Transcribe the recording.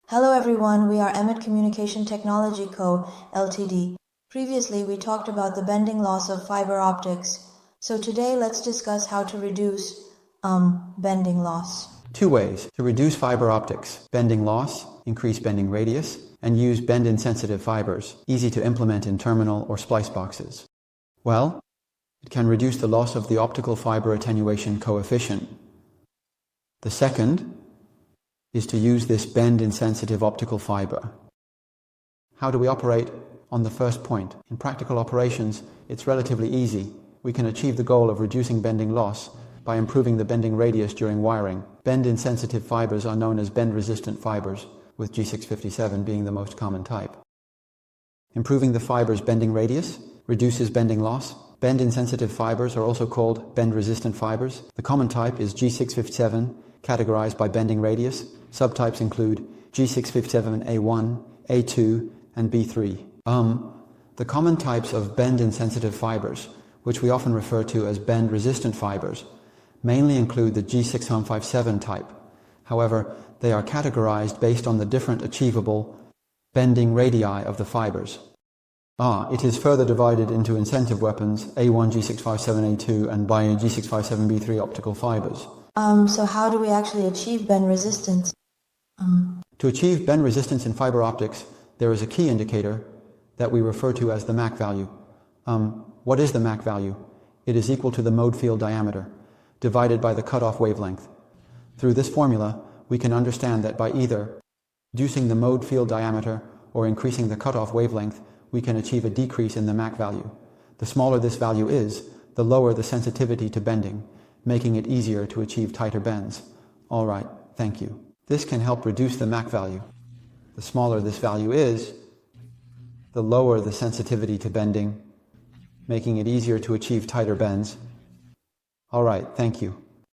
Hello everyone, we are Emmet Communication Technology Co. Ltd. Previously we talked about the bending loss of fiber optics. So today let's discuss how to reduce bending loss. Two ways to reduce fiber optics: bending loss, increase bending radius, and use bend-insensitive fibers, easy to implement in terminal or splice boxes. Well, it can reduce the loss of the optical fiber attenuation coefficient. The second is to use this bend-insensitive optical fiber. How do we operate on the first point? In practical operations, it's relatively easy. We can achieve the goal of reducing bending loss by improving the bending radius during wiring. Bend-insensitive fibers are known as bend-resistant fibers, with G657 being the most common type. Improving the fiber's bending radius reduces bending loss. Bend-insensitive fibers are also called bend-resistant fibers. The common type is G657, categorized by bending radius. Subtypes include G657A1, A2, and B3. The common types of bend-insensitive fibers, which we often refer to as bend-resistant fibers, mainly include the G657 type. However, they are categorized based on the different achievable bending radii of the fibers. It is further divided into incentive weapons, A1 G657A2 and BI G657B3 optical fibers. So how do we actually achieve bend resistance? To achieve bend resistance in fiber optics, there is a key indicator that we refer to as the MAC value. What is the MAC value? It is equal to the mode field diameter divided by the cutoff wavelength. Through this formula, we can understand that by either reducing the mode field diameter or increasing the cutoff wavelength, we can achieve a decrease in the MAC value. The smaller this value is, the lower the sensitivity to bending, making it easier to achieve tighter bends. All right, thank you. This can help reduce the MAC value. The smaller this value is, the lower the sensitivity to bending, making it easier to achieve tighter bends. All right, thank you.